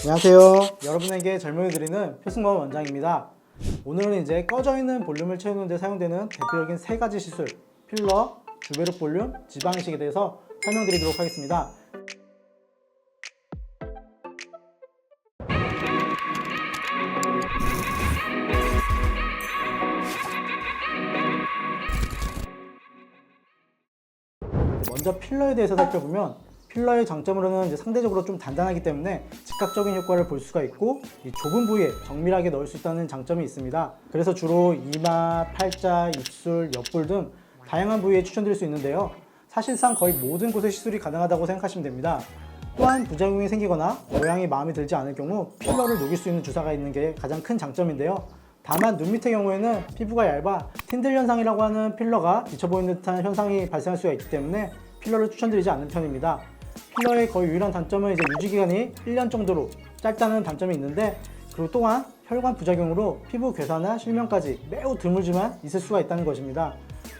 안녕하세요. 여러분에게 젊음을 드리는 표승범 원장입니다. 오늘은 이제 꺼져 있는 볼륨을 채우는 데 사용되는 대표적인 세 가지 시술, 필러, 주베르 볼륨, 지방이식에 대해서 설명드리도록 하겠습니다. 먼저 필러에 대해서 살펴보면 필러의 장점으로는 이제 상대적으로 좀 단단하기 때문에 즉각적인 효과를 볼 수가 있고 이 좁은 부위에 정밀하게 넣을 수 있다는 장점이 있습니다. 그래서 주로 이마, 팔자, 입술, 옆볼 등 다양한 부위에 추천드릴 수 있는데요. 사실상 거의 모든 곳에 시술이 가능하다고 생각하시면 됩니다. 또한 부작용이 생기거나 모양이 마음에 들지 않을 경우 필러를 녹일 수 있는 주사가 있는 게 가장 큰 장점인데요. 다만 눈 밑의 경우에는 피부가 얇아 틴들 현상이라고 하는 필러가 비쳐 보이는 듯한 현상이 발생할 수가 있기 때문에 필러를 추천드리지 않는 편입니다. 필러의 거의 유일한 단점은 이제 유지기간이 1년 정도로 짧다는 단점이 있는데, 그리고 또한 혈관 부작용으로 피부 괴사나 실명까지 매우 드물지만 있을 수가 있다는 것입니다.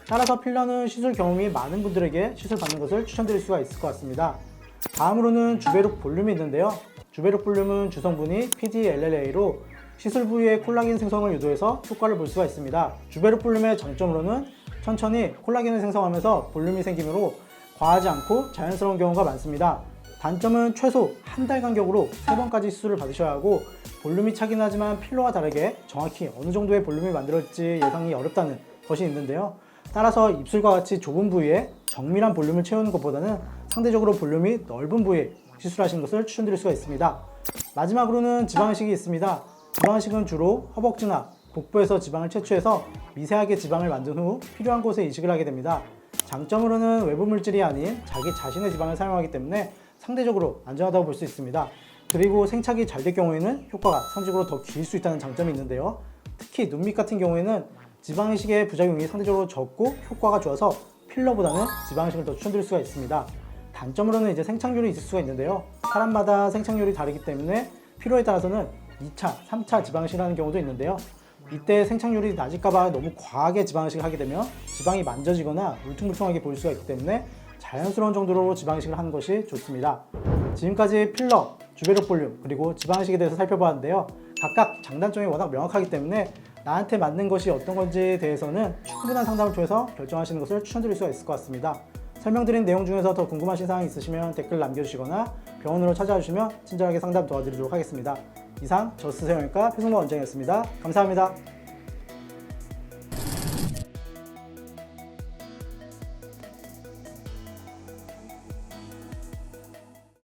따라서 필러는 시술 경험이 많은 분들에게 시술 받는 것을 추천드릴 수가 있을 것 같습니다. 다음으로는 주베룩 볼륨이 있는데요. 주베룩 볼륨은 주성분이 PDLLA로 시술 부위의 콜라겐 생성을 유도해서 효과를 볼 수가 있습니다. 주베룩 볼륨의 장점으로는 천천히 콜라겐을 생성하면서 볼륨이 생기므로 과하지 않고 자연스러운 경우가 많습니다. 단점은 최소 한 달 간격으로 3번까지 시술을 받으셔야 하고, 볼륨이 차긴 하지만 필러와 다르게 정확히 어느 정도의 볼륨이 만들어질지 예상이 어렵다는 것이 있는데요. 따라서 입술과 같이 좁은 부위에 정밀한 볼륨을 채우는 것보다는 상대적으로 볼륨이 넓은 부위에 시술하시는 것을 추천드릴 수가 있습니다. 마지막으로는 지방이식이 있습니다. 지방이식은 주로 허벅지나 복부에서 지방을 채취해서 미세하게 지방을 만든 후 필요한 곳에 이식을 하게 됩니다. 장점으로는 외부 물질이 아닌 자기 자신의 지방을 사용하기 때문에 상대적으로 안전하다고 볼 수 있습니다. 그리고 생착이 잘 될 경우에는 효과가 상대적으로 더 길 수 있다는 장점이 있는데요. 특히 눈 밑 같은 경우에는 지방이식의 부작용이 상대적으로 적고 효과가 좋아서 필러보다는 지방이식을 더 추천드릴 수가 있습니다. 단점으로는 이제 생착률이 있을 수가 있는데요. 사람마다 생착률이 다르기 때문에 필요에 따라서는 2차, 3차 지방이식을 하는 경우도 있는데요. 이때 생착률이 낮을까봐 너무 과하게 지방이식을 하게 되면 지방이 만져지거나 울퉁불퉁하게 보일 수가 있기 때문에 자연스러운 정도로 지방이식을 하는 것이 좋습니다. 지금까지 필러, 주베룩 볼륨, 그리고 지방이식에 대해서 살펴봤는데요. 각각 장단점이 워낙 명확하기 때문에 나한테 맞는 것이 어떤 건지에 대해서는 충분한 상담을 통해서 결정하시는 것을 추천드릴 수가 있을 것 같습니다. 설명드린 내용 중에서 더 궁금하신 사항이 있으시면 댓글 남겨주시거나 병원으로 찾아와 주시면 친절하게 상담 도와드리도록 하겠습니다. 이상 저스트 성형외과 표승범 원장이었습니다. 감사합니다.